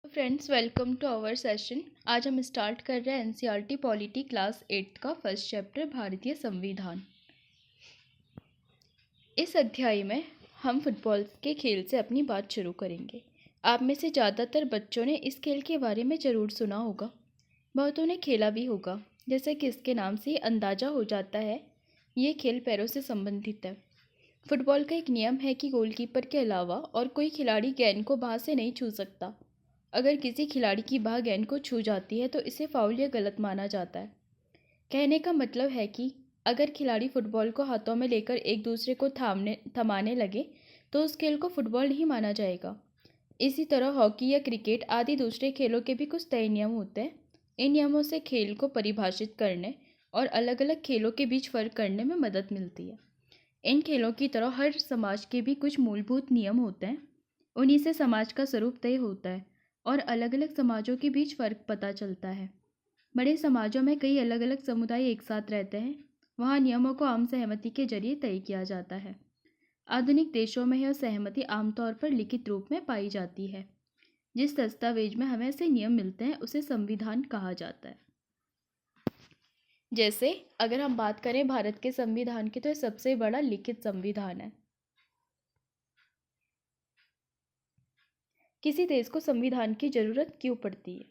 Friends, welcome to our session. आज हम start कर रहे हैं एनसीईआरटी पॉलिटी क्लास 8 का फर्स्ट चैप्टर भारतीय संविधान। इस अध्याय में हम फुटबॉल के खेल से अपनी बात शुरू करेंगे। आप में से ज़्यादातर बच्चों ने इस खेल के बारे में ज़रूर सुना होगा, बहुतों ने खेला भी होगा। जैसे कि इसके नाम से अंदाज़ा हो जाता है, ये खेल पैरों से संबंधित है। फुटबॉल का एक नियम है कि गोलकीपर के अलावा और कोई खिलाड़ी गेंद को बाह से नहीं छू सकता। अगर किसी खिलाड़ी की बाह गेंद को छू जाती है तो इसे फाउल या गलत माना जाता है। कहने का मतलब है कि अगर खिलाड़ी फुटबॉल को हाथों में लेकर एक दूसरे को थमाने लगे तो उस खेल को फुटबॉल नहीं माना जाएगा। इसी तरह हॉकी या क्रिकेट आदि दूसरे खेलों के भी कुछ तय नियम होते हैं। इन नियमों से खेल को परिभाषित करने और अलग अलग खेलों के बीच फ़र्क करने में मदद मिलती है। इन खेलों की तरह हर समाज के भी कुछ मूलभूत नियम होते हैं। उन्हीं से समाज का स्वरूप तय होता है और अलग अलग समाजों के बीच फ़र्क पता चलता है। बड़े समाजों में कई अलग अलग समुदाय एक साथ रहते हैं। वहाँ नियमों को आम सहमति के जरिए तय किया जाता है। आधुनिक देशों में यह सहमति आमतौर पर लिखित रूप में पाई जाती है। जिस दस्तावेज में हमें ऐसे नियम मिलते हैं उसे संविधान कहा जाता है। जैसे अगर हम बात करें भारत के संविधान की, तो यह सबसे बड़ा लिखित संविधान है। किसी देश को संविधान की जरूरत क्यों पड़ती है?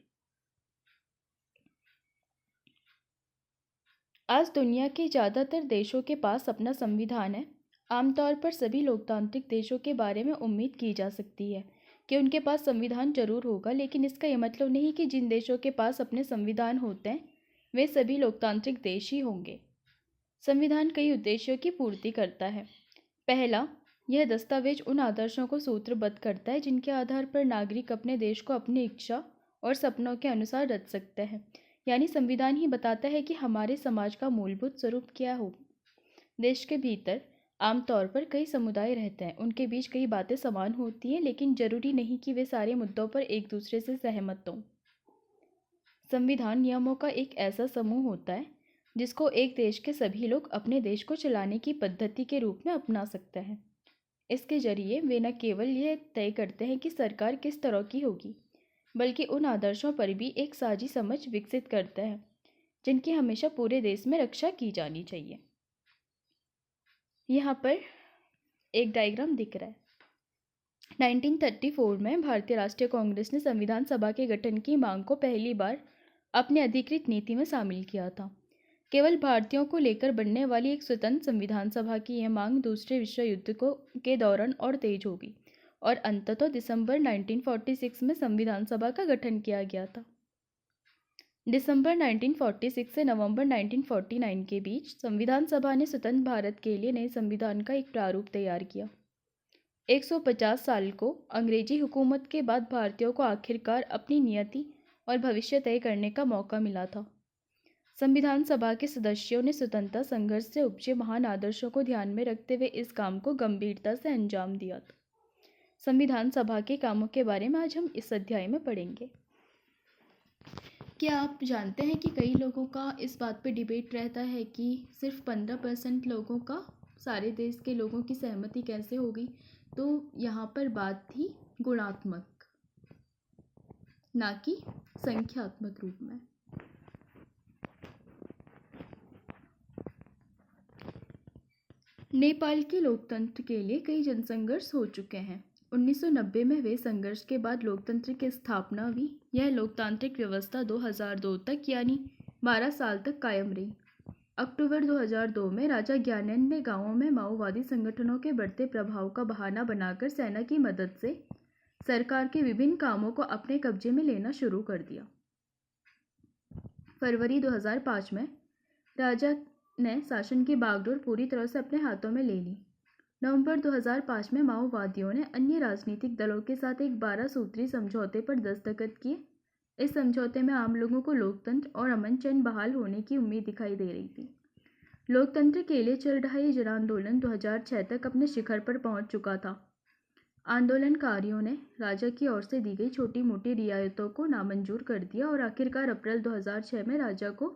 आज दुनिया के ज़्यादातर देशों के पास अपना संविधान है। आमतौर पर सभी लोकतांत्रिक देशों के बारे में उम्मीद की जा सकती है कि उनके पास संविधान जरूर होगा, लेकिन इसका यह मतलब नहीं कि जिन देशों के पास अपने संविधान होते हैं वे सभी लोकतांत्रिक देश ही होंगे। संविधान कई उद्देश्यों की पूर्ति करता है। पहला, यह दस्तावेज उन आदर्शों को सूत्रबद्ध करता है जिनके आधार पर नागरिक अपने देश को अपनी इच्छा और सपनों के अनुसार रच सकते हैं। यानी संविधान ही बताता है कि हमारे समाज का मूलभूत स्वरूप क्या हो। देश के भीतर आमतौर पर कई समुदाय रहते हैं, उनके बीच कई बातें समान होती हैं, लेकिन जरूरी नहीं कि वे सारे मुद्दों पर एक दूसरे से सहमत हों। संविधान नियमों का एक ऐसा समूह होता है जिसको एक देश के सभी लोग अपने देश को चलाने की पद्धति के रूप में अपना सकते हैं। इसके जरिए वे न केवल यह तय करते हैं कि सरकार किस तरह की होगी, बल्कि उन आदर्शों पर भी एक साझी समझ विकसित करते हैं जिनकी हमेशा पूरे देश में रक्षा की जानी चाहिए। यहाँ पर एक डायग्राम दिख रहा है। 1934 में भारतीय राष्ट्रीय कांग्रेस ने संविधान सभा के गठन की मांग को पहली बार अपनी अधिकृत नीति में शामिल किया था। केवल भारतीयों को लेकर बनने वाली एक स्वतंत्र संविधान सभा की यह मांग दूसरे विश्व युद्ध के दौरान और तेज होगी और अंततः दिसंबर 1946 में संविधान सभा का गठन किया गया था। दिसंबर 1946 से नवंबर 1949 के बीच संविधान सभा ने स्वतंत्र भारत के लिए नए संविधान का एक प्रारूप तैयार किया। 150 साल को अंग्रेजी हुकूमत के बाद भारतीयों को आखिरकार अपनी नियति और भविष्य तय करने का मौका मिला था। संविधान सभा के सदस्यों ने स्वतंत्रता संघर्ष से उपजे महान आदर्शों को ध्यान में रखते हुए इस काम को गंभीरता से अंजाम दिया था। संविधान सभा के कामों के बारे में आज हम इस अध्याय में पढ़ेंगे। क्या आप जानते हैं कि कई लोगों का इस बात पर डिबेट रहता है कि सिर्फ 15% लोगों का सारे देश के लोगों की सहमति कैसे होगी? तो यहाँ पर बात थी गुणात्मक, ना कि संख्यात्मक रूप में। नेपाल के लोकतंत्र के लिए कई जनसंघर्ष हो चुके हैं। 1990 में हुए संघर्ष के बाद लोकतंत्र की स्थापना हुई। यह लोकतांत्रिक व्यवस्था 2002 तक यानी 12 साल तक कायम रही। अक्टूबर 2002 में राजा ज्ञानेंद्र ने गांवों में माओवादी संगठनों के बढ़ते प्रभाव का बहाना बनाकर सेना की मदद से सरकार के विभिन्न कामों को अपने कब्जे में लेना शुरू कर दिया। फरवरी 2005 में राजा ने शासन की बागडोर पूरी तरह से अपने हाथों में ले ली। नवंबर 2005 में माओवादियों ने अन्य राजनीतिक दलों के साथ एक 12 सूत्री समझौते पर दस्तखत किए। इस समझौते में आम लोगों को लोकतंत्र और अमन चैन बहाल होने की उम्मीद दिखाई दे रही थी। लोकतंत्र के लिए चल रहा ये जन आंदोलन 2006 तक अपने शिखर पर पहुंच चुका था। आंदोलनकारियों ने राजा की ओर से दी गई छोटी मोटी रियायतों को नामंजूर कर दिया और आखिरकार अप्रैल 2006 में राजा को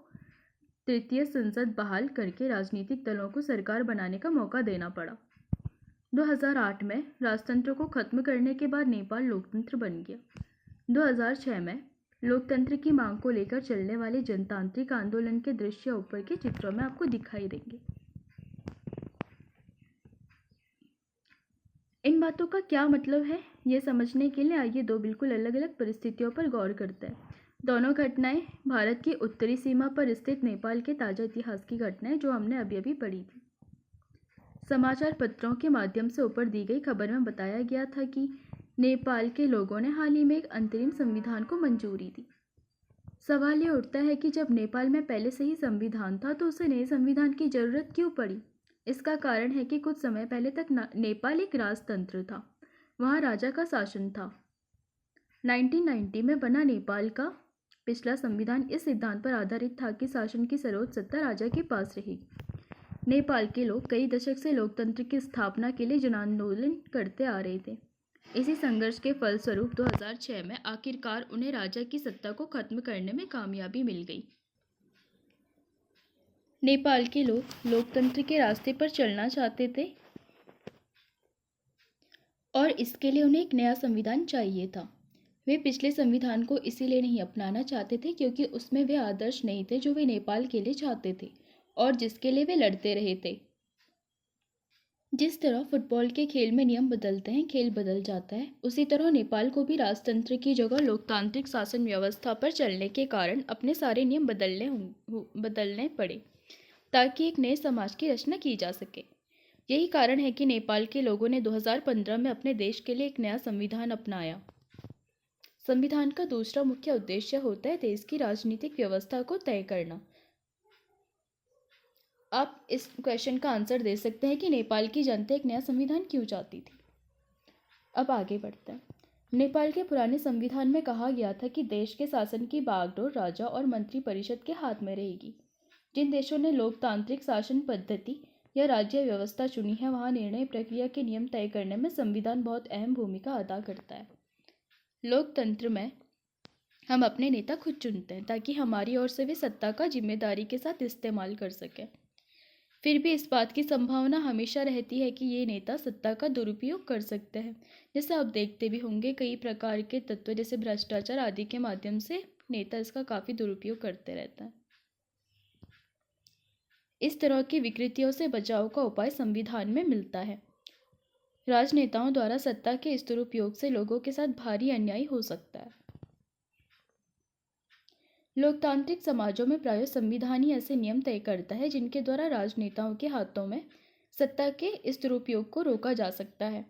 तृतीय संसद बहाल करके राजनीतिक दलों को सरकार बनाने का मौका देना पड़ा। 2008 में राजतंत्र को खत्म करने के बाद नेपाल लोकतंत्र बन गया। 2006 में लोकतंत्र की मांग को लेकर चलने वाले जनतांत्रिक आंदोलन के दृश्य ऊपर के चित्रों में आपको दिखाई देंगे। इन बातों का क्या मतलब है, ये समझने के लिए आइए दो बिल्कुल अलग अलग परिस्थितियों पर गौर करते हैं। दोनों घटनाएं भारत की उत्तरी सीमा पर स्थित नेपाल के ताजा इतिहास की घटनाएं जो हमने अभी अभी पढ़ी थी। समाचार पत्रों के माध्यम से ऊपर दी गई खबर में बताया गया था कि नेपाल के लोगों ने हाल ही में एक अंतरिम संविधान को मंजूरी दी। सवाल ये उठता है कि जब नेपाल में पहले से ही संविधान था तो उसे नए संविधान की जरूरत क्यों पड़ी। इसका कारण है कि कुछ समय पहले तक नेपाल एक राजतंत्र था, वहाँ राजा का शासन था। 1990 में बना नेपाल का पिछला संविधान इस सिद्धांत पर आधारित था कि शासन की सर्वोच्च सत्ता राजा के पास रहेगी। नेपाल के लोग कई दशक से लोकतंत्र की स्थापना के लिए जन आंदोलन करते आ रहे थे। इसी संघर्ष के फलस्वरूप 2006 में आखिरकार उन्हें राजा की सत्ता को खत्म करने में कामयाबी मिल गई। नेपाल के लोग लोकतंत्र के रास्ते पर चलना चाहते थे और इसके लिए उन्हें एक नया संविधान चाहिए था। वे पिछले संविधान को इसीलिए नहीं अपनाना चाहते थे क्योंकि उसमें वे आदर्श नहीं थे जो वे नेपाल के लिए चाहते थे और जिसके लिए वे लड़ते रहे थे। जिस तरह फुटबॉल के खेल में नियम बदलते हैं, खेल बदल जाता है, उसी तरह नेपाल को भी राजतंत्र की जगह लोकतांत्रिक शासन व्यवस्था पर चलने के कारण अपने सारे नियम बदलने पड़े ताकि एक नए समाज की रचना की जा सके। यही कारण है कि नेपाल के लोगों ने 2015 में अपने देश के लिए एक नया संविधान अपनाया। संविधान का दूसरा मुख्य उद्देश्य होता है देश की राजनीतिक व्यवस्था को तय करना। आप इस क्वेश्चन का आंसर दे सकते हैं कि नेपाल की जनता एक नया संविधान क्यों चाहती थी। अब आगे बढ़ते हैं। नेपाल के पुराने संविधान में कहा गया था कि देश के शासन की बागडोर राजा और मंत्री परिषद के हाथ में रहेगी। जिन देशों ने लोकतांत्रिक शासन पद्धति या राज्य व्यवस्था चुनी है, वहाँ निर्णय प्रक्रिया के नियम तय करने में संविधान बहुत अहम भूमिका अदा करता है। लोकतंत्र में हम अपने नेता खुद चुनते हैं ताकि हमारी ओर से वे सत्ता का जिम्मेदारी के साथ इस्तेमाल कर सकें। फिर भी इस बात की संभावना हमेशा रहती है कि ये नेता सत्ता का दुरुपयोग कर सकते हैं। जैसे आप देखते भी होंगे कई प्रकार के तत्व जैसे भ्रष्टाचार आदि के माध्यम से नेता इसका काफ़ी दुरुपयोग करते रहता है। इस तरह की विकृतियों से बचाव का उपाय संविधान में मिलता है। राजनेताओं द्वारा सत्ता के इस दुरुपयोग से लोगों के साथ भारी अन्याय हो सकता है। लोकतांत्रिक समाजों में प्रायः संविधान ही ऐसे नियम तय करता है जिनके द्वारा राजनेताओं के हाथों में सत्ता के इस दुरुपयोग को रोका जा सकता है।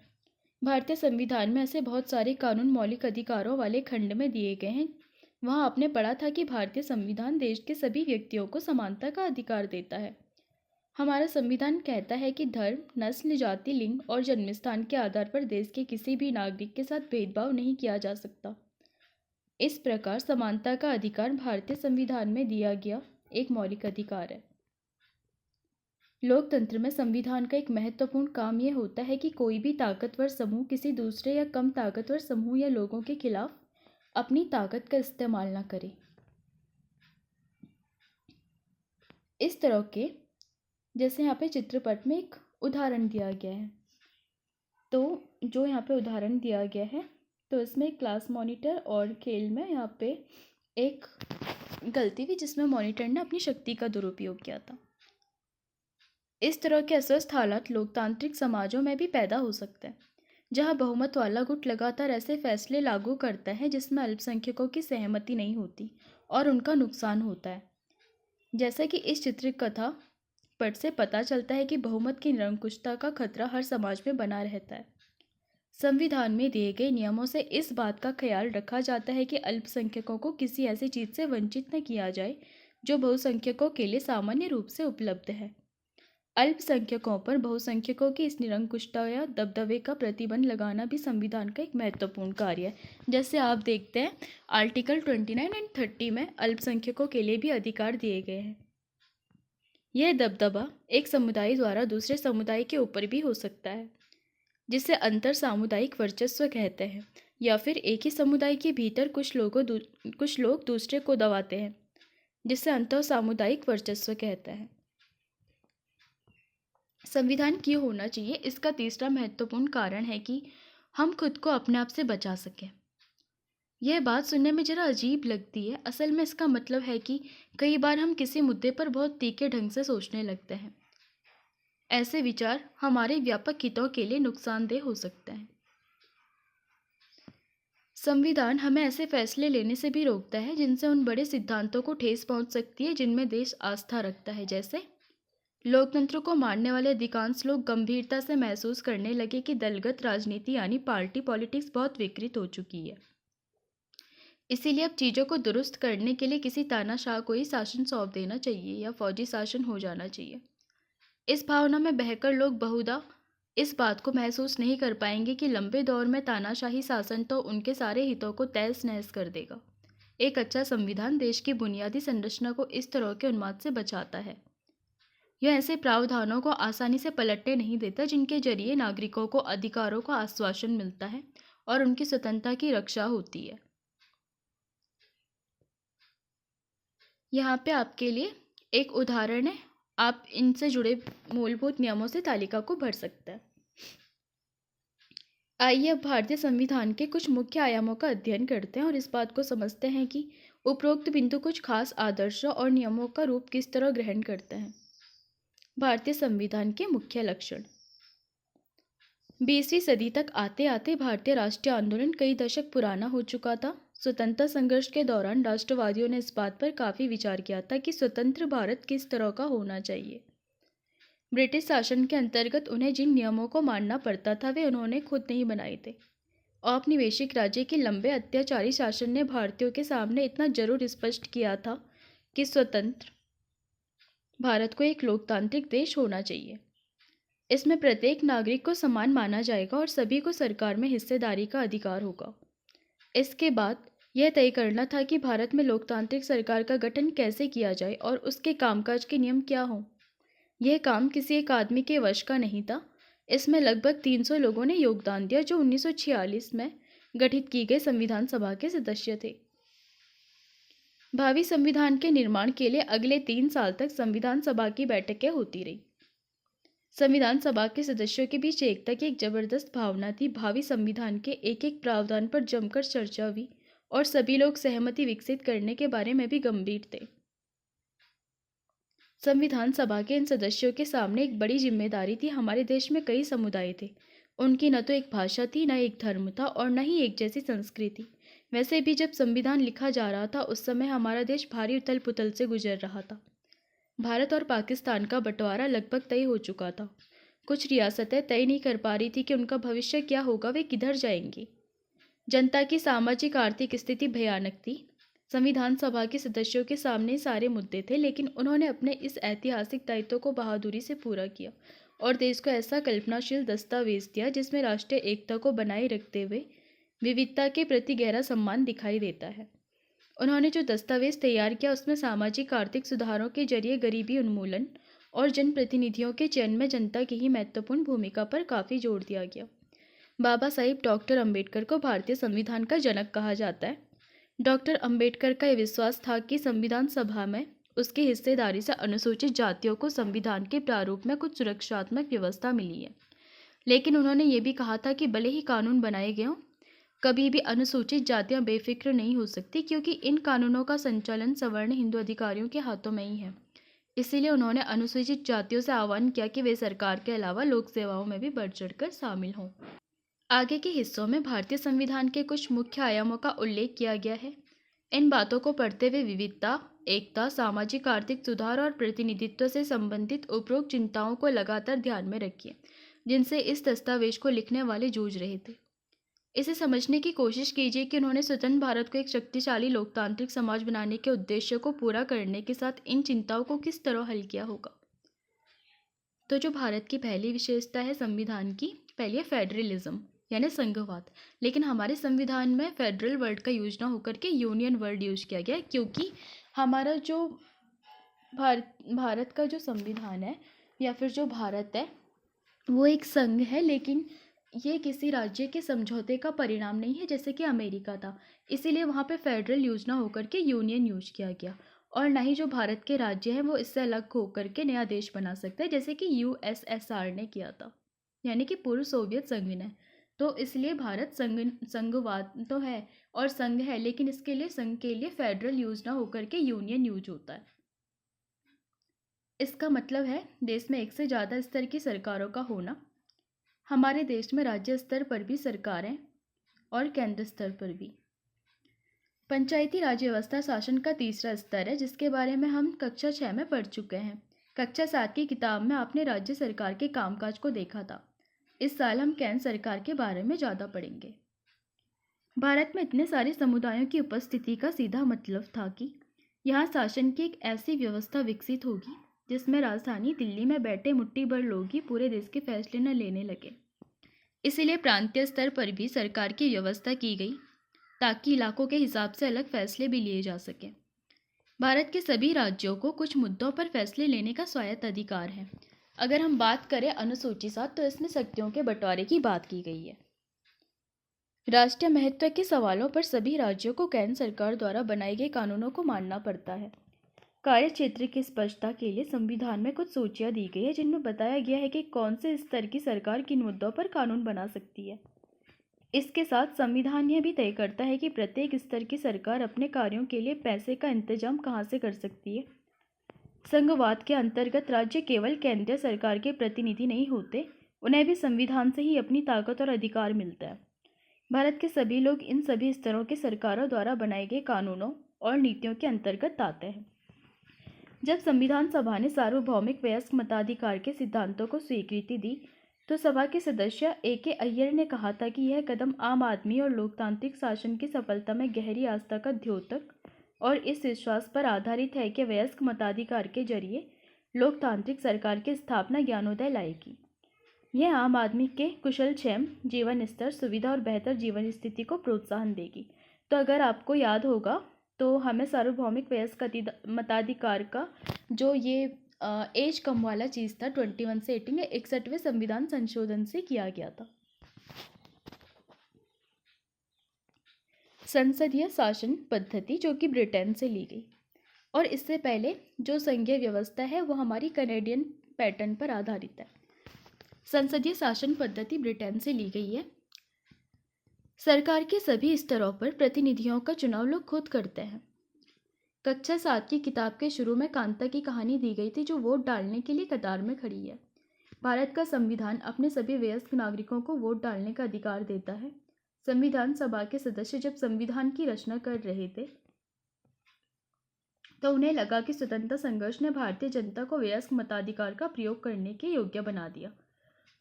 भारतीय संविधान में ऐसे बहुत सारे कानून मौलिक अधिकारों वाले खंड में दिए गए हैं। वहाँ आपने पढ़ा था कि भारतीय संविधान देश के सभी व्यक्तियों को समानता का अधिकार देता है। हमारा संविधान कहता है कि धर्म, नस्ल, जाति, लिंग और जन्मस्थान के आधार पर देश के किसी भी नागरिक के साथ भेदभाव नहीं किया जा सकता। इस प्रकार समानता का अधिकार भारतीय संविधान में दिया गया एक मौलिक अधिकार है। लोकतंत्र में संविधान का एक महत्वपूर्ण काम यह होता है कि कोई भी ताकतवर समूह किसी दूसरे या कम ताकतवर समूह या लोगों के खिलाफ अपनी ताकत का इस्तेमाल न करे। इस तरह के जैसे यहाँ पे चित्रपट में एक उदाहरण दिया गया है, तो जो यहाँ पे उदाहरण दिया गया है तो इसमें क्लास मॉनिटर और खेल में यहाँ पे एक गलती थी जिसमें मॉनिटर ने अपनी शक्ति का दुरुपयोग किया था। इस तरह के अस्वस्थ हालात लोकतांत्रिक समाजों में भी पैदा हो सकते हैं, जहाँ बहुमत वाला गुट लगातार ऐसे फैसले लागू करता है जिसमें अल्पसंख्यकों की सहमति नहीं होती और उनका नुकसान होता है। जैसा कि इस चित्रकथा पट से पता चलता है कि बहुमत की निरंकुशता का खतरा हर समाज में बना रहता है। संविधान में दिए गए नियमों से इस बात का ख्याल रखा जाता है कि अल्पसंख्यकों को किसी ऐसी चीज़ से वंचित न किया जाए जो बहुसंख्यकों के लिए सामान्य रूप से उपलब्ध है। अल्पसंख्यकों पर बहुसंख्यकों की इस निरंकुशता या दबदबे का प्रतिबंध लगाना भी संविधान का एक महत्वपूर्ण कार्य है। जैसे आप देखते हैं आर्टिकल 29 एंड 30 में अल्पसंख्यकों के लिए भी अधिकार दिए गए हैं। यह दबदबा एक समुदाय द्वारा दूसरे समुदाय के ऊपर भी हो सकता है, जिसे अंतर सामुदायिक वर्चस्व कहते हैं, या फिर एक ही समुदाय के भीतर कुछ लोग दूसरे को दबाते हैं, जिसे अंतर सामुदायिक वर्चस्व कहते हैं। संविधान क्यों होना चाहिए, इसका तीसरा महत्वपूर्ण कारण है कि हम खुद को अपने आप से बचा सकें। यह बात सुनने में जरा अजीब लगती है। असल में इसका मतलब है कि कई बार हम किसी मुद्दे पर बहुत तीखे ढंग से सोचने लगते हैं। ऐसे विचार हमारे व्यापक हितों के लिए नुकसानदेह हो सकते हैं। संविधान हमें ऐसे फैसले लेने से भी रोकता है जिनसे उन बड़े सिद्धांतों को ठेस पहुंच सकती है जिनमें देश आस्था रखता है। जैसे लोकतंत्र को मानने वाले अधिकांश लोग गंभीरता से महसूस करने लगे कि दलगत राजनीति यानी पार्टी पॉलिटिक्स बहुत विकृत हो चुकी है। इसीलिए अब चीज़ों को दुरुस्त करने के लिए किसी तानाशाह को ही शासन सौंप देना चाहिए या फौजी शासन हो जाना चाहिए। इस भावना में बहकर लोग बहुधा इस बात को महसूस नहीं कर पाएंगे कि लंबे दौर में तानाशाही शासन तो उनके सारे हितों को तहस नहस कर देगा। एक अच्छा संविधान देश की बुनियादी संरचना को इस तरह के उन्माद से बचाता है। यह ऐसे प्रावधानों को आसानी से पलटने नहीं देता जिनके जरिए नागरिकों को अधिकारों का आश्वासन मिलता है और उनकी स्वतंत्रता की रक्षा होती है। यहाँ पे आपके लिए एक उदाहरण है। आप इनसे जुड़े मूलभूत नियमों से तालिका को भर सकते हैं। आइए अब भारतीय संविधान के कुछ मुख्य आयामों का अध्ययन करते हैं और इस बात को समझते हैं कि उपरोक्त बिंदु कुछ खास आदर्शों और नियमों का रूप किस तरह ग्रहण करते हैं। भारतीय संविधान के मुख्य लक्षण। 20वीं सदी तक आते आते भारतीय राष्ट्रीय आंदोलन कई दशक पुराना हो चुका था। स्वतंत्रता संघर्ष के दौरान राष्ट्रवादियों ने इस बात पर काफ़ी विचार किया था कि स्वतंत्र भारत किस तरह का होना चाहिए। ब्रिटिश शासन के अंतर्गत उन्हें जिन नियमों को मानना पड़ता था वे उन्होंने खुद नहीं बनाए थे। औपनिवेशिक राज्य के लंबे अत्याचारी शासन ने भारतीयों के सामने इतना जरूर स्पष्ट किया था कि स्वतंत्र भारत को एक लोकतांत्रिक देश होना चाहिए। इसमें प्रत्येक नागरिक को समान माना जाएगा और सभी को सरकार में हिस्सेदारी का अधिकार होगा। इसके बाद यह तय करना था कि भारत में लोकतांत्रिक सरकार का गठन कैसे किया जाए और उसके कामकाज के नियम क्या हों। यह काम किसी एक आदमी के वश का नहीं था। इसमें लगभग 300 लोगों ने योगदान दिया जो 1946 में गठित की गई संविधान सभा के सदस्य थे। भावी संविधान के निर्माण के लिए अगले 3 साल तक संविधान सभा की बैठकें होती रही। संविधान सभा के सदस्यों के बीच एकता की एक जबरदस्त भावना थी। भावी संविधान के एक एक प्रावधान पर जमकर चर्चा हुई और सभी लोग सहमति विकसित करने के बारे में भी गंभीर थे। संविधान सभा के इन सदस्यों के सामने एक बड़ी जिम्मेदारी थी। हमारे देश में कई समुदाय थे। उनकी न तो एक भाषा थी, न एक धर्म था और न ही एक जैसी संस्कृति। वैसे भी जब संविधान लिखा जा रहा था उस समय हमारा देश भारी उथल पुथल से गुजर रहा था। भारत और पाकिस्तान का बंटवारा लगभग तय हो चुका था। कुछ रियासतें तय नहीं कर पा रही थी कि उनका भविष्य क्या होगा, वे किधर जाएंगी। जनता की सामाजिक आर्थिक स्थिति भयानक थी। संविधान सभा के सदस्यों के सामने सारे मुद्दे थे, लेकिन उन्होंने अपने इस ऐतिहासिक दायित्व को बहादुरी से पूरा किया और देश को ऐसा कल्पनाशील दस्तावेज दिया जिसमें राष्ट्रीय एकता को बनाए रखते हुए विविधता के प्रति गहरा सम्मान दिखाई देता है। उन्होंने जो दस्तावेज तैयार किया उसमें सामाजिक आर्थिक सुधारों के जरिए गरीबी उन्मूलन और जनप्रतिनिधियों के चयन में जनता की ही महत्वपूर्ण भूमिका पर काफ़ी जोर दिया गया। बाबा साहिब डॉक्टर अम्बेडकर को भारतीय संविधान का जनक कहा जाता है। डॉक्टर अम्बेडकर का यह विश्वास था कि संविधान सभा में उसकी हिस्सेदारी से अनुसूचित जातियों को संविधान के प्रारूप में कुछ सुरक्षात्मक व्यवस्था मिली है। लेकिन उन्होंने ये भी कहा था कि भले ही कानून बनाए गए हों, कभी भी अनुसूचित जातियां बेफिक्र नहीं हो सकती, क्योंकि इन कानूनों का संचालन सवर्ण हिंदू अधिकारियों के हाथों में ही है। इसीलिए उन्होंने अनुसूचित जातियों से आह्वान किया कि वे सरकार के अलावा लोक सेवाओं में भी बढ़ चढ़कर शामिल हों। आगे के हिस्सों में भारतीय संविधान के कुछ मुख्य आयामों का उल्लेख किया गया है। इन बातों को पढ़ते हुए विविधता, एकता, सामाजिक आर्थिक सुधार और प्रतिनिधित्व से संबंधित उपरोक्त चिंताओं को लगातार ध्यान में रखिए, जिनसे इस दस्तावेज को लिखने वाले जूझ रहे थे। इसे समझने की कोशिश कीजिए कि उन्होंने स्वतंत्र भारत को एक शक्तिशाली लोकतांत्रिक समाज बनाने के उद्देश्य को पूरा करने के साथ इन चिंताओं को किस तरह हल किया होगा। तो जो भारत की पहली विशेषता है संविधान की, पहली है फेडरलिज्म यानी संघवाद। लेकिन हमारे संविधान में फेडरल वर्ड का यूज ना होकर के यूनियन वर्ड यूज किया गया है, क्योंकि हमारा जो भारत का जो संविधान है या फिर जो भारत है वो एक संघ है, लेकिन ये किसी राज्य के समझौते का परिणाम नहीं है जैसे कि अमेरिका था। इसीलिए वहाँ पे फेडरल यूज ना होकर के यूनियन यूज किया गया, और ना ही जो भारत के राज्य हैं वो इससे अलग होकर के नया देश बना सकते हैं जैसे कि यूएसएसआर ने किया था, यानी कि पूर्व सोवियत संघ ने। तो इसलिए भारत संघवाद तो है और संघ है, लेकिन इसके लिए संघ के लिए फेडरल यूज ना होकर के यूनियन यूज होता है। इसका मतलब है देश में एक से ज़्यादा स्तर की सरकारों का होना। हमारे देश में राज्य स्तर पर भी सरकारें और केंद्र स्तर पर भी। पंचायती राज व्यवस्था शासन का तीसरा स्तर है, जिसके बारे में हम कक्षा 6 में पढ़ चुके हैं। कक्षा 7 की किताब में आपने राज्य सरकार के कामकाज को देखा था। इस साल हम केंद्र सरकार के बारे में ज़्यादा पढ़ेंगे। भारत में इतने सारे समुदायों की उपस्थिति का सीधा मतलब था कि यहाँ शासन की एक ऐसी व्यवस्था विकसित होगी जिसमें राजधानी दिल्ली में बैठे मुट्ठी भर लोग ही पूरे देश के फैसले न लेने लगे। इसीलिए प्रांतीय स्तर पर भी सरकार की व्यवस्था की गई ताकि इलाकों के हिसाब से अलग फैसले भी लिए जा सकें। भारत के सभी राज्यों को कुछ मुद्दों पर फैसले लेने का स्वायत्त अधिकार है। अगर हम बात करें अनुसूची 7 तो इसमें शक्तियों के बंटवारे की बात की गई है। राष्ट्रीय महत्व के सवालों पर सभी राज्यों को केंद्र सरकार द्वारा बनाए गए कानूनों को मानना पड़ता है। कार्य क्षेत्र की स्पष्टता के लिए संविधान में कुछ सूचियां दी गई है जिनमें बताया गया है कि कौन से स्तर की सरकार किन मुद्दों पर कानून बना सकती है। इसके साथ संविधान यह भी तय करता है कि प्रत्येक स्तर की सरकार अपने कार्यों के लिए पैसे का इंतजाम कहां से कर सकती है। संघवाद के अंतर्गत राज्य केवल केंद्रीय सरकार के प्रतिनिधि नहीं होते, उन्हें भी संविधान से ही अपनी ताकत और अधिकार मिलता है। भारत के सभी लोग इन सभी स्तरों के सरकारों द्वारा बनाए गए कानूनों और नीतियों के अंतर्गत आते हैं। जब संविधान सभा ने सार्वभौमिक वयस्क मताधिकार के सिद्धांतों को स्वीकृति दी तो सभा के सदस्य A.K. अय्यर ने कहा था कि यह कदम आम आदमी और लोकतांत्रिक शासन की सफलता में गहरी आस्था का द्योतक और इस विश्वास पर आधारित है कि वयस्क मताधिकार के जरिए लोकतांत्रिक सरकार की स्थापना ज्ञानोदय लाएगी। यह आम आदमी के कुशलक्षेम जीवन स्तर, सुविधा और बेहतर जीवन स्थिति को प्रोत्साहन देगी। तो अगर आपको याद होगा तो हमें सार्वभौमिक वयस्क मताधिकार का जो ये एज कम वाला चीज़ था 21 से 18 61वें संविधान संशोधन से किया गया था। संसदीय शासन पद्धति जो कि ब्रिटेन से ली गई और इससे पहले जो संघीय व्यवस्था है वो हमारी कनेडियन पैटर्न पर आधारित है। संसदीय शासन पद्धति ब्रिटेन से ली गई है। सरकार के सभी स्तरों पर प्रतिनिधियों का चुनाव लोग खुद करते हैं। कक्षा 7 की किताब के शुरू में कांता की कहानी दी गई थी जो वोट डालने के लिए कतार में खड़ी है। भारत का संविधान अपने सभी वयस्क नागरिकों को वोट डालने का अधिकार देता है। संविधान सभा के सदस्य जब संविधान की रचना कर रहे थे तो उन्हें लगा कि स्वतंत्रता संघर्ष ने भारतीय जनता को वयस्क मताधिकार का प्रयोग करने के योग्य बना दिया।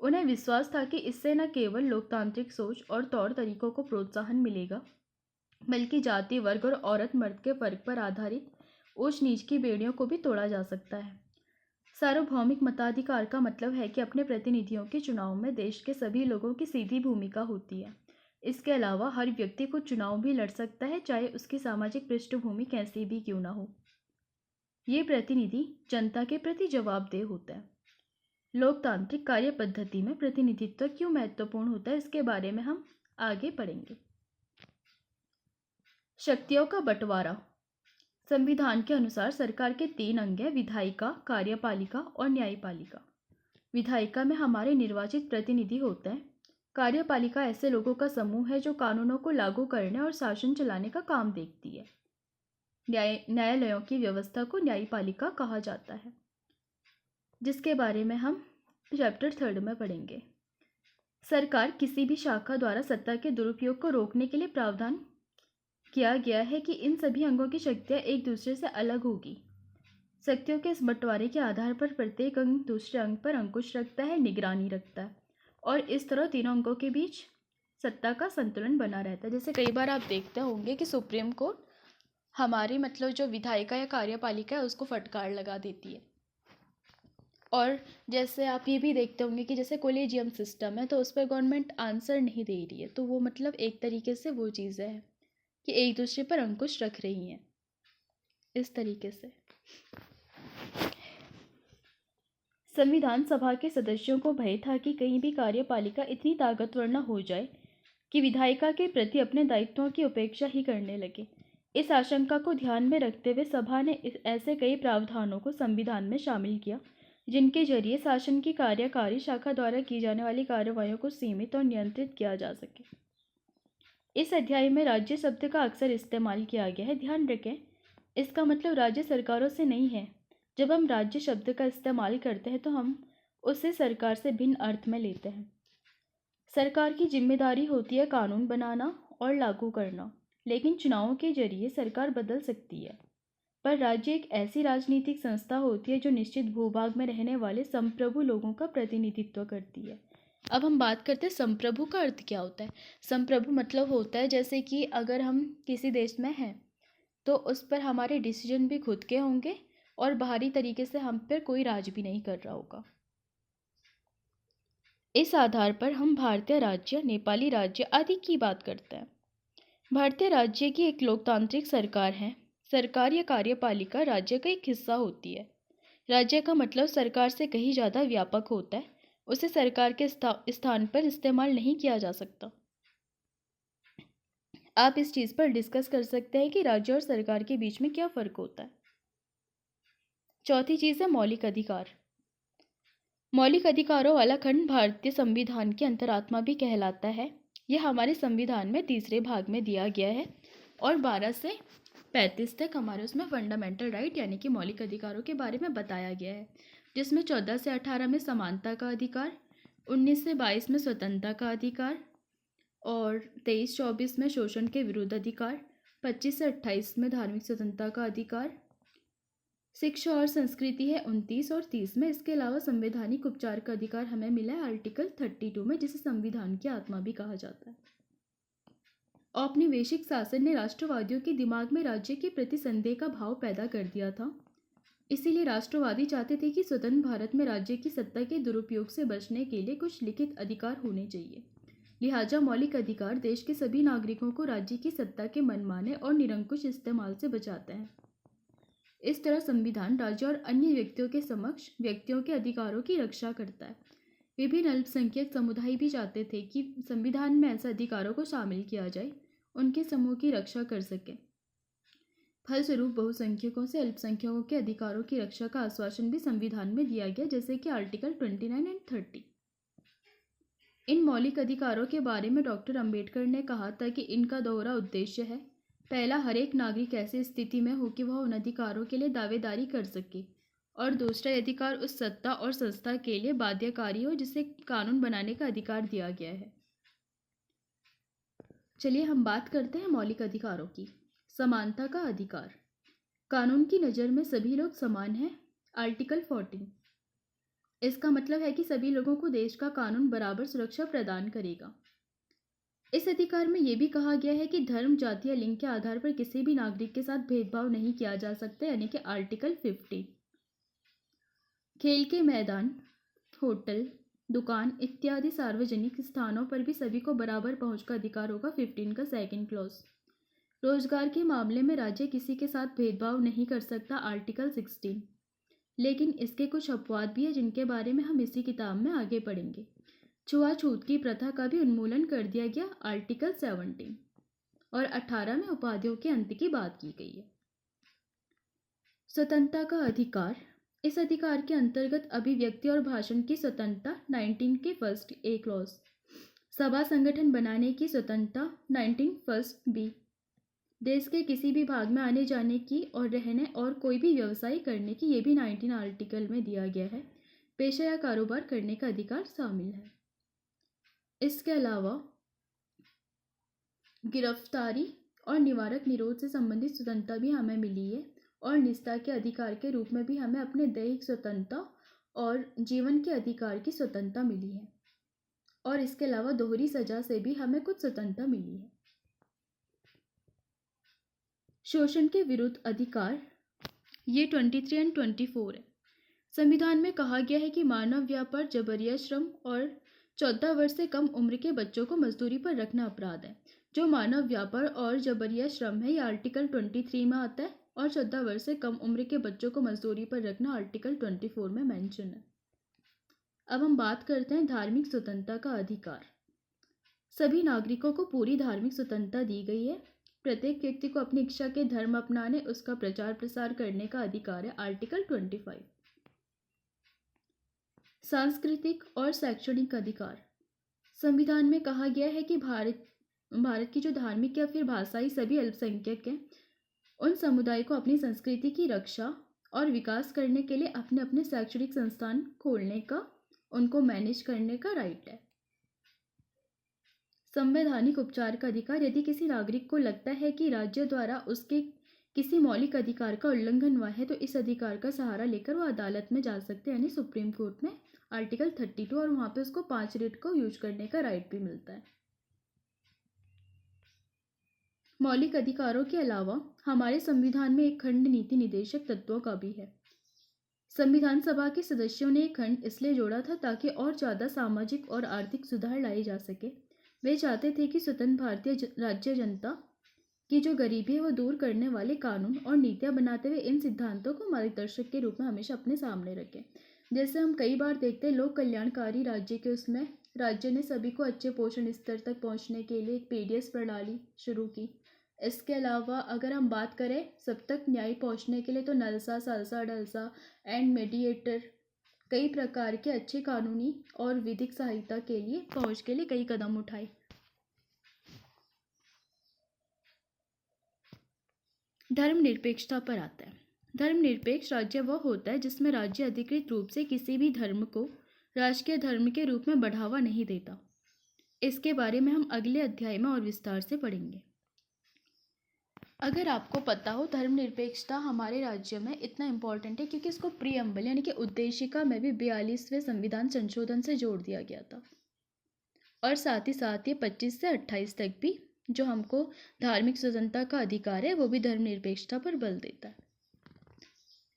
उन्हें विश्वास था कि इससे न केवल लोकतांत्रिक सोच और तौर तरीकों को प्रोत्साहन मिलेगा बल्कि जाति, वर्ग और औरत मर्द के फर्क पर आधारित ऊंच नीच की बेड़ियों को भी तोड़ा जा सकता है। सार्वभौमिक मताधिकार का मतलब है कि अपने प्रतिनिधियों के चुनाव में देश के सभी लोगों की सीधी भूमिका होती है। इसके अलावा हर व्यक्ति को चुनाव भी लड़ सकता है, चाहे उसकी सामाजिक पृष्ठभूमि कैसी भी क्यों ना हो। ये प्रतिनिधि जनता के प्रति जवाबदेह होता है। लोकतांत्रिक कार्य पद्धति में प्रतिनिधित्व क्यों महत्वपूर्ण होता है इसके बारे में हम आगे पढ़ेंगे। शक्तियों का बंटवारा। संविधान के अनुसार सरकार के 3 अंग हैं: विधायिका, कार्यपालिका और न्यायपालिका। विधायिका में हमारे निर्वाचित प्रतिनिधि होते हैं। कार्यपालिका ऐसे लोगों का समूह है जो कानूनों को लागू करने और शासन चलाने का काम देखती है। न्यायालयों की व्यवस्था को न्यायपालिका कहा जाता है, जिसके बारे में हम चैप्टर 3 में पढ़ेंगे। सरकार किसी भी शाखा द्वारा सत्ता के दुरुपयोग को रोकने के लिए प्रावधान किया गया है कि इन सभी अंगों की शक्तियां एक दूसरे से अलग होगी। शक्तियों के इस बंटवारे के आधार पर प्रत्येक अंग दूसरे अंग पर अंकुश रखता है, निगरानी रखता है और इस तरह तीनों अंगों के बीच सत्ता का संतुलन बना रहता है। जैसे कई बार आप देखते होंगे कि सुप्रीम कोर्ट हमारी जो विधायिका या कार्यपालिका है उसको फटकार लगा देती है। और जैसे आप ये भी देखते होंगे कि जैसे कोलेजियम सिस्टम है तो उस पर गवर्नमेंट आंसर नहीं दे रही है, तो वो एक तरीके से वो चीज़ें हैं कि एक दूसरे पर अंकुश रख रही हैं इस तरीके से। संविधान सभा के सदस्यों को भय था कि कहीं भी कार्यपालिका इतनी ताकतवर न हो जाए कि विधायिका के प्रति अपने दायित्वों की उपेक्षा ही करने लगे। इस आशंका को ध्यान में रखते हुए सभा ने ऐसे कई प्रावधानों को संविधान में शामिल किया जिनके जरिए शासन की कार्यकारी शाखा द्वारा की जाने वाली कार्रवाइयों को सीमित और नियंत्रित किया जा सके। इस अध्याय में राज्य शब्द का अक्सर इस्तेमाल किया गया है। ध्यान रखें, इसका मतलब राज्य सरकारों से नहीं है। जब हम राज्य शब्द का इस्तेमाल करते हैं तो हम उसे सरकार से भिन्न अर्थ में लेते हैं। सरकार की जिम्मेदारी होती है कानून बनाना और लागू करना, लेकिन चुनावों के जरिए सरकार बदल सकती है। पर राज्य एक ऐसी राजनीतिक संस्था होती है जो निश्चित भूभाग में रहने वाले संप्रभु लोगों का प्रतिनिधित्व करती है। अब हम बात करते हैं संप्रभु का अर्थ क्या होता है। संप्रभु मतलब होता है जैसे कि अगर हम किसी देश में हैं तो उस पर हमारे डिसीजन भी खुद के होंगे और बाहरी तरीके से हम पर कोई राज भी नहीं कर रहा होगा। इस आधार पर हम भारतीय राज्य, नेपाली राज्य आदि की बात करते हैं। भारतीय राज्य की एक लोकतांत्रिक सरकार है। सरकार या कार्यपालिका राज्य का एक हिस्सा होती है। राज्य का मतलब सरकार से कहीं ज़्यादा व्यापक होता है। उसे सरकार के स्थान पर इस्तेमाल नहीं किया जा सकता। आप इस चीज़ पर डिस्कस कर सकते हैं कि राज्य और सरकार के बीच में क्या फ़र्क होता है। चौथी चीज़ है मौलिक अधिकार। मौलिक अधिकारों वाला खंड भारतीय संविधान की अंतरात्मा भी कहलाता है। यह हमारे संविधान में तीसरे भाग में दिया गया है और 12 से 35 तक हमारे उसमें फंडामेंटल राइट यानी कि मौलिक अधिकारों के बारे में बताया गया है, जिसमें 14 से 18 में समानता का अधिकार, 19 से 22 में स्वतंत्रता का अधिकार और 23-24 में शोषण के विरुद्ध अधिकार, 25 से 28 में धार्मिक स्वतंत्रता का अधिकार, शिक्षा और संस्कृति है 29 और 30 में। इसके अलावा संवैधानिक उपचार का अधिकार हमें मिला है आर्टिकल 32 में, जिसे संविधान की आत्मा भी कहा जाता है। औपनिवेशिक शासन ने राष्ट्रवादियों के दिमाग में राज्य के प्रति संदेह का भाव पैदा कर दिया था। इसीलिए राष्ट्रवादी चाहते थे कि स्वतंत्र भारत में राज्य की सत्ता के दुरुपयोग से बचने के लिए कुछ लिखित अधिकार होने चाहिए। लिहाजा मौलिक अधिकार देश के सभी नागरिकों को राज्य की सत्ता के मनमाने और निरंकुश इस्तेमाल से बचाते हैं। इस तरह संविधान राज्य और अन्य व्यक्तियों के समक्ष व्यक्तियों के अधिकारों की रक्षा करता है। विभिन्न अल्पसंख्यक समुदाय भी चाहते थे कि संविधान में ऐसे अधिकारों को शामिल किया जाए, उनके समूह की रक्षा कर सके। फलस्वरूप बहुसंख्यकों से अल्पसंख्यकों के अधिकारों की रक्षा का आश्वासन भी संविधान में दिया गया, जैसे कि आर्टिकल 29 एंड 30। इन मौलिक अधिकारों के बारे में डॉक्टर अंबेडकर ने कहा था कि इनका दोहरा उद्देश्य है। पहला, हर एक नागरिक ऐसी स्थिति में हो कि वह उन अधिकारों के लिए दावेदारी कर सके, और दूसरा, अधिकार उस सत्ता और संस्था के लिए बाध्यकारी हो जिसे कानून बनाने का अधिकार दिया गया है। चलिए हम बात करते हैं मौलिक अधिकारों की। समानता का अधिकार। कानून की नज़र में सभी लोग समान हैं। आर्टिकल 14। इसका मतलब है कि सभी लोगों को देश का कानून बराबर सुरक्षा प्रदान करेगा। इस अधिकार में यह भी कहा गया है कि धर्म, जाति या लिंग के आधार पर किसी भी नागरिक के साथ भेदभाव नहीं किया जा सकता, यानी कि आर्टिकल 50। खेल के मैदान, होटल, दुकान इत्यादि सार्वजनिक स्थानों पर भी सभी को बराबर पहुंच का अधिकार होगा। 15 का सेकंड क्लॉज। रोजगार के मामले में राज्य किसी के साथ भेदभाव नहीं कर सकता। आर्टिकल 16। लेकिन इसके कुछ अपवाद भी है जिनके बारे में हम इसी किताब में आगे पढ़ेंगे। छुआछूत की प्रथा का भी उन्मूलन कर दिया गया। आर्टिकल 17 और 18 में उपाधियों के अंत की बात की गई है। स्वतंत्रता का अधिकार। इस अधिकार के अंतर्गत अभिव्यक्ति और भाषण की स्वतंत्रता 19 के फर्स्ट ए क्लॉज। सभा संगठन बनाने की स्वतंत्रता 19 फर्स्ट बी। देश के किसी भी भाग में आने जाने की और रहने और कोई भी व्यवसाय करने की, ये भी 19 आर्टिकल में दिया गया है। पेशा या कारोबार करने का अधिकार शामिल है। इसके अलावा गिरफ्तारी और निवारक निरोध से संबंधित स्वतंत्रता भी हमें मिली है, और निजता के अधिकार के रूप में भी हमें अपने दैहिक स्वतंत्रता और जीवन के अधिकार की स्वतंत्रता मिली है। और इसके अलावा दोहरी सजा से भी हमें कुछ स्वतंत्रता मिली है। शोषण के विरुद्ध अधिकार, ये 23 एंड 24 है। संविधान में कहा गया है कि मानव व्यापार, जबरिया श्रम और 14 वर्ष से कम उम्र के बच्चों को मजदूरी पर रखना अपराध है। जो मानव व्यापार और जबरिया श्रम है, ये आर्टिकल 23 में आता है, और 14 वर्ष से कम उम्र के बच्चों को मजदूरी पर रखना आर्टिकल 24 में मेंशन है। अब हम बात करते हैं धार्मिक स्वतंत्रता का अधिकार। सभी नागरिकों को पूरी धार्मिक स्वतंत्रता दी गई है। प्रत्येक व्यक्ति को अपनी इच्छा के धर्म अपनाने, उसका प्रचार प्रसार करने का अधिकार है। आर्टिकल 25। सांस्कृतिक और शैक्षणिक अधिकार। संविधान में कहा गया है कि भारत की जो धार्मिक या फिर भाषाई सभी अल्पसंख्यक हैं, उन समुदाय को अपनी संस्कृति की रक्षा और विकास करने के लिए अपने अपने शैक्षणिक संस्थान खोलने का, उनको मैनेज करने का राइट है। संवैधानिक उपचार का अधिकार। यदि किसी नागरिक को लगता है कि राज्य द्वारा उसके किसी मौलिक अधिकार का उल्लंघन हुआ है तो इस अधिकार का सहारा लेकर वो अदालत में जा सकते हैं, यानी सुप्रीम कोर्ट में, आर्टिकल 32, और वहाँ पे उसको 5 रेट को यूज करने का राइट भी मिलता है। मौलिक अधिकारों के अलावा हमारे संविधान में एक खंड नीति निदेशक तत्वों का भी है। संविधान सभा के सदस्यों ने एक खंड इसलिए जोड़ा था ताकि और ज़्यादा सामाजिक और आर्थिक सुधार लाए जा सके। वे चाहते थे कि स्वतंत्र भारतीय राज्य जनता की जो गरीबी है वो दूर करने वाले कानून और नीतियां बनाते हुए इन सिद्धांतों को मार्गदर्शक के रूप में हमेशा अपने सामने रखें। जैसे हम कई बार देखते हैं, लोक कल्याणकारी राज्य के उसमें राज्य ने सभी को अच्छे पोषण स्तर तक पहुंचने के लिए एक पीडीएस प्रणाली शुरू की। इसके अलावा अगर हम बात करें सब तक न्याय पहुंचने के लिए, तो नलसा, सालसा, डलसा एंड मीडिएटर, कई प्रकार के अच्छे कानूनी और विधिक सहायता के लिए पहुंच के लिए कई कदम उठाए। धर्मनिरपेक्षता पर आता है। धर्मनिरपेक्ष राज्य वह होता है जिसमें राज्य अधिकृत रूप से किसी भी धर्म को राष्ट्रीय धर्म के रूप में बढ़ावा नहीं देता। इसके बारे में हम अगले अध्याय में और विस्तार से पढ़ेंगे। अगर आपको पता हो, धर्मनिरपेक्षता हमारे राज्य में इतना इम्पोर्टेंट है क्योंकि इसको प्रीएम्बल यानी कि उद्देशिका में भी 42वें संविधान संशोधन से जोड़ दिया गया था, और साथ ही साथ ये 25 से 28 तक भी जो हमको धार्मिक स्वतंत्रता का अधिकार है वो भी धर्मनिरपेक्षता पर बल देता है।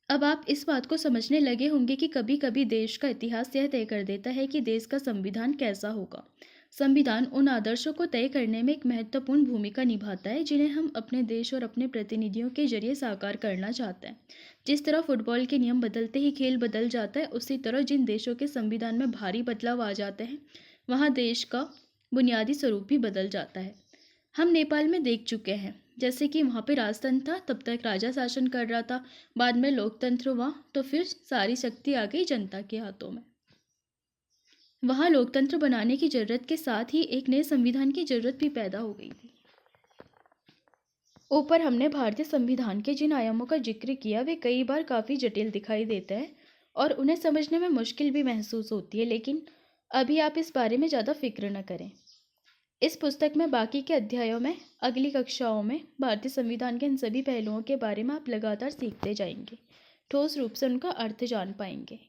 अब आप इस बात को समझने लगे होंगे कि कभी कभी देश का इतिहास यह तय कर देता है कि देश का संविधान कैसा होगा। संविधान उन आदर्शों को तय करने में एक महत्वपूर्ण भूमिका निभाता है जिन्हें हम अपने देश और अपने प्रतिनिधियों के जरिए साकार करना चाहते हैं। जिस तरह फुटबॉल के नियम बदलते ही खेल बदल जाता है, उसी तरह जिन देशों के संविधान में भारी बदलाव आ जाते हैं वहाँ देश का बुनियादी स्वरूप भी बदल जाता है। हम नेपाल में देख चुके हैं, जैसे कि वहाँ पे राजतंत्र था, तब तक राजा शासन कर रहा था, बाद में लोकतंत्र हुआ तो फिर सारी शक्ति आ गई जनता के हाथों में। वहाँ लोकतंत्र बनाने की जरूरत के साथ ही एक नए संविधान की जरूरत भी पैदा हो गई थी। ऊपर हमने भारतीय संविधान के जिन आयामों का जिक्र किया वे कई बार काफ़ी जटिल दिखाई देते हैं और उन्हें समझने में मुश्किल भी महसूस होती है, लेकिन अभी आप इस बारे में ज़्यादा फिक्र न करें। इस पुस्तक में बाकी के अध्यायों में, अगली कक्षाओं में भारतीय संविधान के इन सभी पहलुओं के बारे में आप लगातार सीखते जाएंगे, ठोस रूप से उनका अर्थ जान पाएंगे।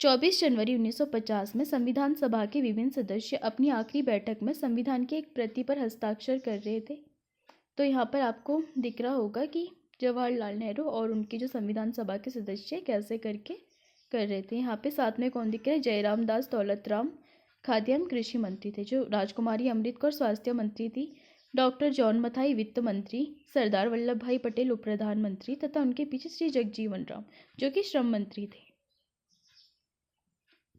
24 जनवरी 1950 में संविधान सभा के विभिन्न सदस्य अपनी आखिरी बैठक में संविधान की एक प्रति पर हस्ताक्षर कर रहे थे। तो यहाँ पर आपको दिख रहा होगा कि जवाहरलाल नेहरू और उनकी जो संविधान सभा के सदस्य कैसे करके कर रहे थे। यहाँ पे साथ में कौन दिख रहा है? जयराम दास दौलतराम खाद्य एवं कृषि मंत्री थे, जो राजकुमारी अमृत कौर स्वास्थ्य मंत्री थी, डॉक्टर जॉन मथाई वित्त मंत्री, सरदार वल्लभ भाई पटेल उप प्रधानमंत्री तथा उनके पीछे श्री जगजीवन राम जो कि श्रम मंत्री थे।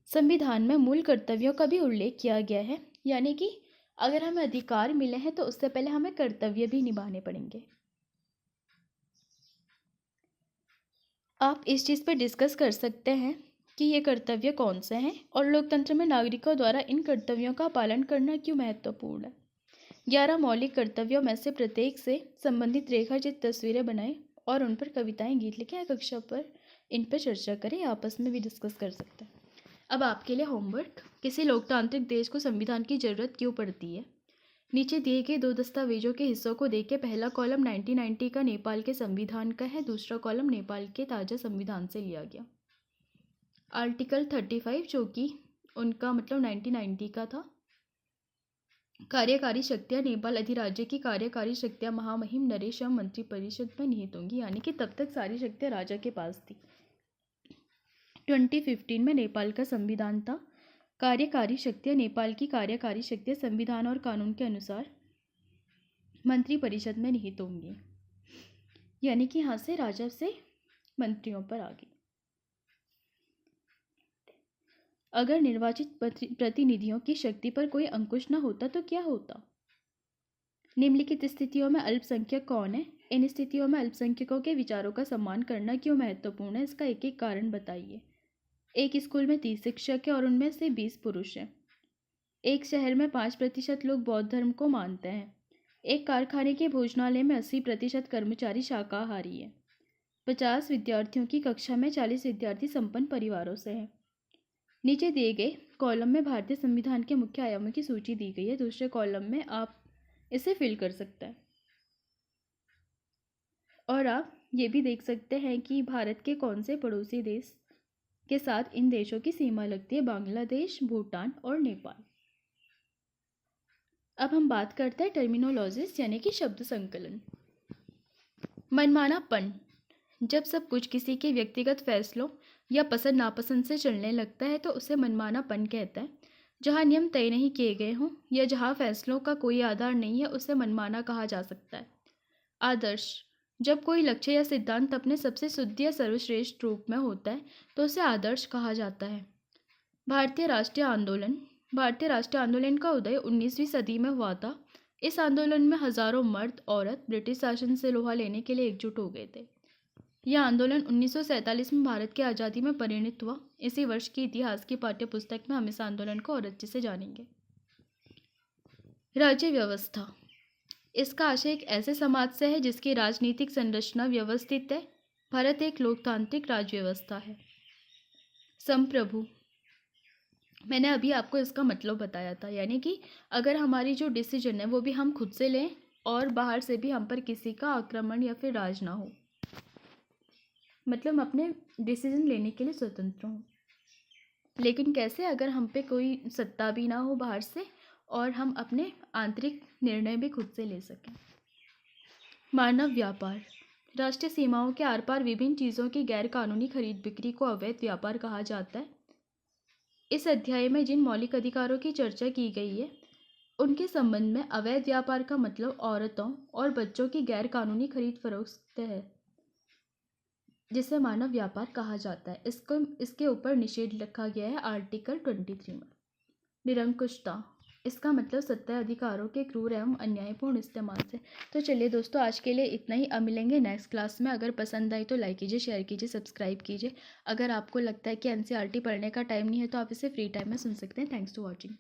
संविधान में मूल कर्तव्यों का भी उल्लेख किया गया है, यानी कि अगर हमें अधिकार मिले हैं तो उससे पहले हमें कर्तव्य भी निभाने पड़ेंगे। आप इस चीज़ पर डिस्कस कर सकते हैं कि ये कर्तव्य कौन से हैं और लोकतंत्र में नागरिकों द्वारा इन कर्तव्यों का पालन करना क्यों महत्वपूर्ण है। 11 मौलिक कर्तव्यों में से प्रत्येक से संबंधित रेखाचित्र तस्वीरें बनाएं और उन पर कविताएं, गीत लिखें। कक्षा पर इन पर चर्चा करें, आपस में भी डिस्कस कर सकते हैं। अब आपके लिए होमवर्क, किसी लोकतांत्रिक देश को संविधान की जरूरत क्यों पड़ती है। नीचे दिए गए 2 दस्तावेजों के हिस्सों को देखें। पहला कॉलम 1990 का नेपाल के संविधान का है, दूसरा कॉलम नेपाल के ताज़ा संविधान से लिया गया। आर्टिकल 35 जो कि उनका मतलब 1990 का था। कार्यकारी शक्तियाँ नेपाल अधिराज्य की कार्यकारी शक्तियाँ महामहिम नरेश एवं मंत्रिपरिषद में निहित होंगी, यानी कि तब तक सारी शक्तियाँ राजा के पास थी। 2015 में नेपाल का संविधान था। कार्यकारी शक्तियाँ नेपाल की कार्यकारी शक्तियाँ संविधान और कानून के अनुसार मंत्रिपरिषद में निहित होंगी, यानी कि यहाँ से राजा से मंत्रियों पर आ गई। अगर निर्वाचित प्रतिनिधियों की शक्ति पर कोई अंकुश न होता तो क्या होता। निम्नलिखित स्थितियों में अल्पसंख्यक कौन है। इन स्थितियों में अल्पसंख्यकों के विचारों का सम्मान करना क्यों महत्वपूर्ण है, इसका एक एक कारण बताइए। एक स्कूल में 30 शिक्षक हैं और उनमें से 20 पुरुष हैं। एक शहर में 5% लोग बौद्ध धर्म को मानते हैं। एक कारखाने के भोजनालय में 80% कर्मचारी शाकाहारी हैं। 50 विद्यार्थियों की कक्षा में 40 विद्यार्थी संपन्न परिवारों से हैं। नीचे दिए गए कॉलम में भारतीय संविधान के मुख्य आयामों की सूची दी गई है। दूसरे कॉलम में आप इसे फिल कर सकते हैं और आप ये भी देख सकते हैं कि भारत के कौन से पड़ोसी देश के साथ इन देशों की सीमा लगती है। बांग्लादेश, भूटान और नेपाल। अब हम बात करते हैं टर्मिनोलॉजीज यानी कि शब्द संकलन। मनमानापन, जब सब कुछ किसी के व्यक्तिगत फैसलों या पसंद नापसंद से चलने लगता है तो उसे मनमानापन कहता है। जहाँ नियम तय नहीं किए गए हों या जहाँ फैसलों का कोई आधार नहीं है उसे मनमाना कहा जा सकता है। आदर्श, जब कोई लक्ष्य या सिद्धांत अपने सबसे शुद्ध या सर्वश्रेष्ठ रूप में होता है तो उसे आदर्श कहा जाता है। भारतीय राष्ट्रीय आंदोलन, भारतीय राष्ट्रीय आंदोलन का उदय 19वीं सदी में हुआ था। इस आंदोलन में हजारों मर्द औरत ब्रिटिश शासन से लोहा लेने के लिए एकजुट हो गए थे। यह आंदोलन 1947 में भारत की आज़ादी में परिणत हुआ। इसी वर्ष की इतिहास की पाठ्य पुस्तक में हम इस आंदोलन को और अच्छे से जानेंगे। राज्य व्यवस्था, इसका आशय एक ऐसे समाज से है जिसकी राजनीतिक संरचना व्यवस्थित है। भारत एक लोकतांत्रिक राज्य व्यवस्था है। संप्रभु, मैंने अभी आपको इसका मतलब बताया था, यानी कि अगर हमारी जो डिसीजन है वो भी हम खुद से लें और बाहर से भी हम पर किसी का आक्रमण या फिर राज ना हो, मतलब अपने डिसीजन लेने के लिए स्वतंत्र हों। लेकिन कैसे? अगर हम पे कोई सत्ता भी ना हो बाहर से और हम अपने आंतरिक निर्णय भी खुद से ले सकें। मानव व्यापार, राष्ट्रीय सीमाओं के आर पार विभिन्न चीज़ों की गैर कानूनी खरीद बिक्री को अवैध व्यापार कहा जाता है। इस अध्याय में जिन मौलिक अधिकारों की चर्चा की गई है उनके संबंध में अवैध व्यापार का मतलब औरतों और बच्चों की गैर कानूनी खरीद फरोख्त है, जिसे मानव व्यापार कहा जाता है। इसके ऊपर निषेध लिखा गया है आर्टिकल 23 में। निरंकुशता, इसका मतलब सत्ता अधिकारों के क्रूर एवं अन्यायपूर्ण इस्तेमाल से। तो चलिए दोस्तों, आज के लिए इतना ही। अब मिलेंगे नेक्स्ट क्लास में। अगर पसंद आई तो लाइक कीजिए, शेयर कीजिए, सब्सक्राइब कीजिए। अगर आपको लगता है कि एनसीईआरटी पढ़ने का टाइम नहीं है तो आप इसे फ्री टाइम में सुन सकते हैं। Thanks to watching.